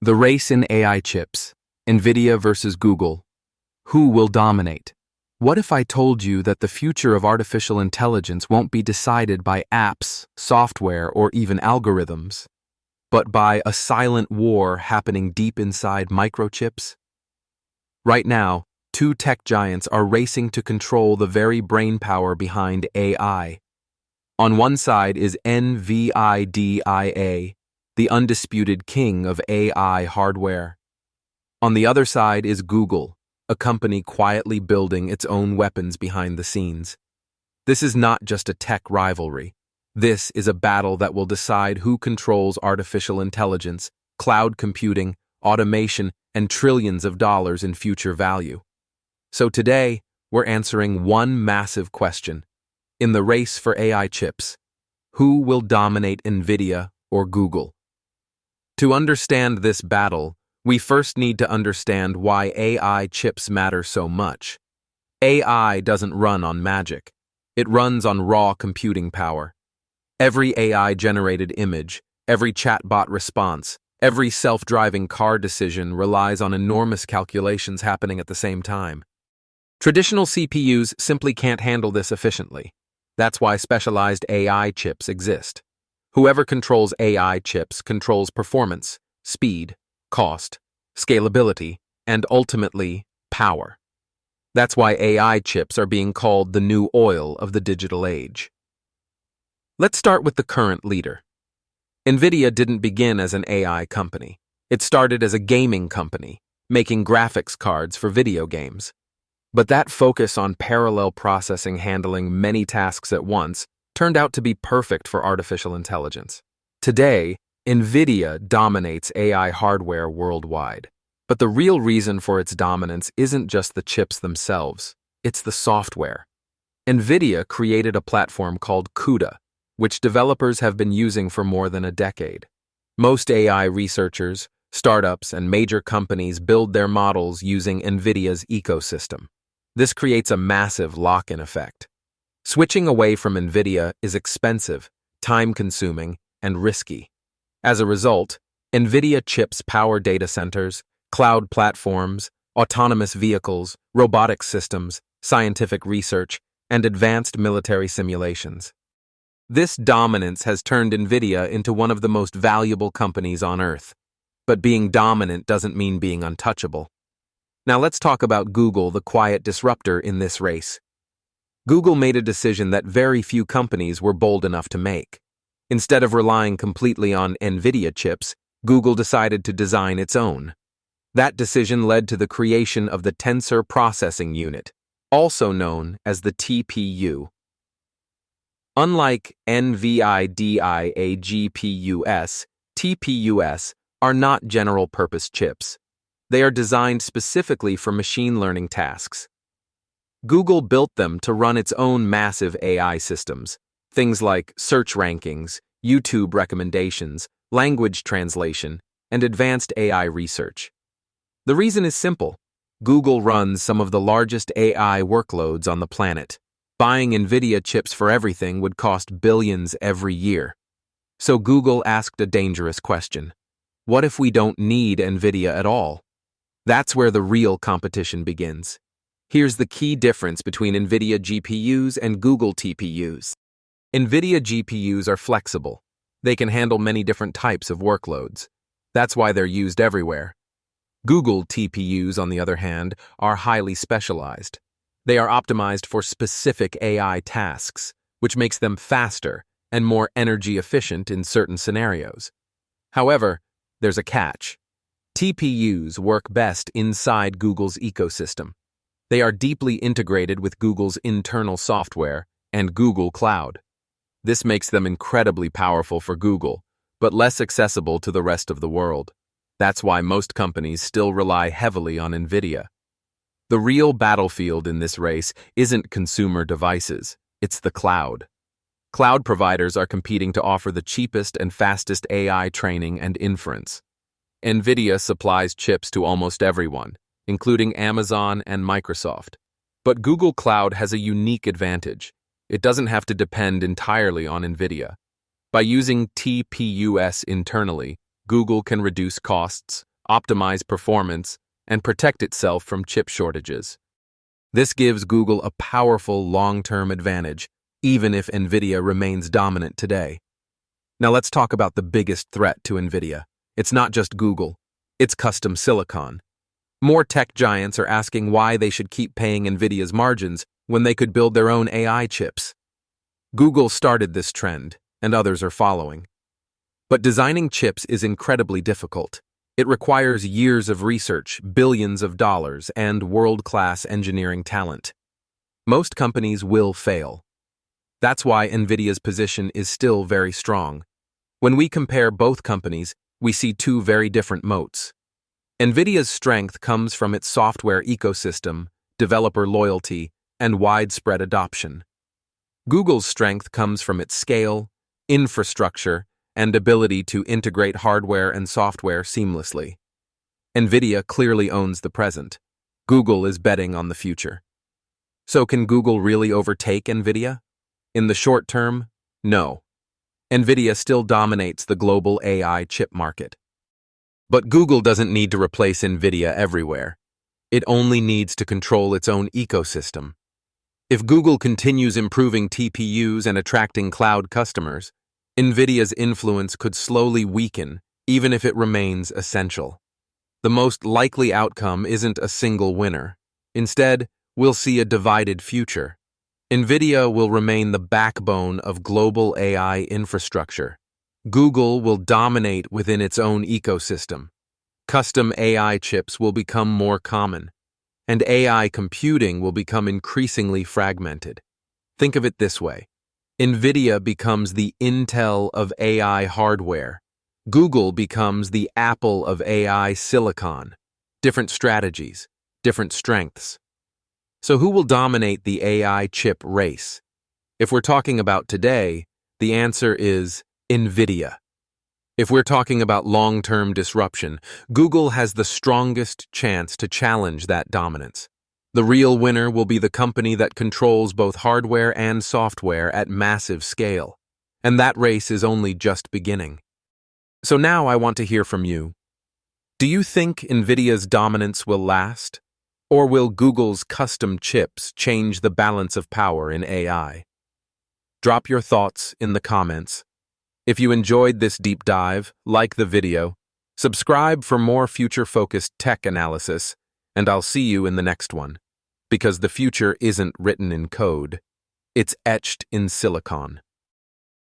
The race in AI chips, NVIDIA versus Google. Who will dominate? What if I told you that the future of artificial intelligence won't be decided by apps, software, or even algorithms, but by a silent war happening deep inside microchips? Right now, two tech giants are racing to control the very brainpower behind AI. On one side is NVIDIA, the undisputed king of AI hardware. On the other side is Google, a company quietly building its own weapons behind the scenes. This is not just a tech rivalry. This is a battle that will decide who controls artificial intelligence, cloud computing, automation, and trillions of dollars in future value. So today, we're answering one massive question. In the race for AI chips, who will dominate NVIDIA or Google? To understand this battle, we first need to understand why AI chips matter so much. AI doesn't run on magic. It runs on raw computing power. Every AI-generated image, every chatbot response, every self-driving car decision relies on enormous calculations happening at the same time. Traditional CPUs simply can't handle this efficiently. That's why specialized AI chips exist. Whoever controls AI chips controls performance, speed, cost, scalability, and ultimately, power. That's why AI chips are being called the new oil of the digital age. Let's start with the current leader. NVIDIA didn't begin as an AI company. It started as a gaming company, making graphics cards for video games. But that focus on parallel processing handling many tasks at once turned out to be perfect for artificial intelligence. Today, NVIDIA dominates AI hardware worldwide. But the real reason for its dominance isn't just the chips themselves, it's the software. NVIDIA created a platform called CUDA, which developers have been using for more than a decade. Most AI researchers, startups, and major companies build their models using NVIDIA's ecosystem. This creates a massive lock-in effect. Switching away from NVIDIA is expensive, time-consuming, and risky. As a result, NVIDIA chips power data centers, cloud platforms, autonomous vehicles, robotic systems, scientific research, and advanced military simulations. This dominance has turned NVIDIA into one of the most valuable companies on Earth. But being dominant doesn't mean being untouchable. Now let's talk about Google, the quiet disruptor in this race. Google made a decision that very few companies were bold enough to make. Instead of relying completely on NVIDIA chips, Google decided to design its own. That decision led to the creation of the Tensor Processing Unit, also known as the TPU. Unlike NVIDIA GPUs, TPUs are not general-purpose chips. They are designed specifically for machine learning tasks. Google built them to run its own massive AI systems, things like search rankings, YouTube recommendations, language translation, and advanced AI research. The reason is simple. Google runs some of the largest AI workloads on the planet. Buying NVIDIA chips for everything would cost billions every year. So Google asked a dangerous question. What if we don't need NVIDIA at all? That's where the real competition begins. Here's the key difference between NVIDIA GPUs and Google TPUs. NVIDIA GPUs are flexible. They can handle many different types of workloads. That's why they're used everywhere. Google TPUs, on the other hand, are highly specialized. They are optimized for specific AI tasks, which makes them faster and more energy efficient in certain scenarios. However, there's a catch. TPUs work best inside Google's ecosystem. They are deeply integrated with Google's internal software and Google Cloud. This makes them incredibly powerful for Google, but less accessible to the rest of the world. That's why most companies still rely heavily on NVIDIA. The real battlefield in this race isn't consumer devices, it's the cloud. Cloud providers are competing to offer the cheapest and fastest AI training and inference. NVIDIA supplies chips to almost everyone, including Amazon and Microsoft. But Google Cloud has a unique advantage. It doesn't have to depend entirely on NVIDIA. By using TPUs internally, Google can reduce costs, optimize performance, and protect itself from chip shortages. This gives Google a powerful long-term advantage, even if NVIDIA remains dominant today. Now let's talk about the biggest threat to NVIDIA. It's not just Google, it's custom silicon. More tech giants are asking why they should keep paying NVIDIA's margins when they could build their own AI chips. Google started this trend, and others are following. But designing chips is incredibly difficult. It requires years of research, billions of dollars, and world-class engineering talent. Most companies will fail. That's why NVIDIA's position is still very strong. When we compare both companies, we see two very different moats. NVIDIA's strength comes from its software ecosystem, developer loyalty, and widespread adoption. Google's strength comes from its scale, infrastructure, and ability to integrate hardware and software seamlessly. NVIDIA clearly owns the present. Google is betting on the future. So can Google really overtake NVIDIA? In the short term, no. NVIDIA still dominates the global AI chip market. But Google doesn't need to replace NVIDIA everywhere. It only needs to control its own ecosystem. If Google continues improving TPUs and attracting cloud customers, NVIDIA's influence could slowly weaken, even if it remains essential. The most likely outcome isn't a single winner. Instead, we'll see a divided future. NVIDIA will remain the backbone of global AI infrastructure. Google will dominate within its own ecosystem. Custom AI chips will become more common, and AI computing will become increasingly fragmented. Think of it this way. NVIDIA becomes the Intel of AI hardware. Google becomes the Apple of AI silicon. Different strategies, different strengths. So who will dominate the AI chip race? If we're talking about today, the answer is NVIDIA. If we're talking about long-term disruption, Google has the strongest chance to challenge that dominance. The real winner will be the company that controls both hardware and software at massive scale. And that race is only just beginning. So now I want to hear from you. Do you think NVIDIA's dominance will last? Or will Google's custom chips change the balance of power in AI? Drop your thoughts in the comments. If you enjoyed this deep dive, like the video, subscribe for more future-focused tech analysis, and I'll see you in the next one. Because the future isn't written in code, it's etched in silicon.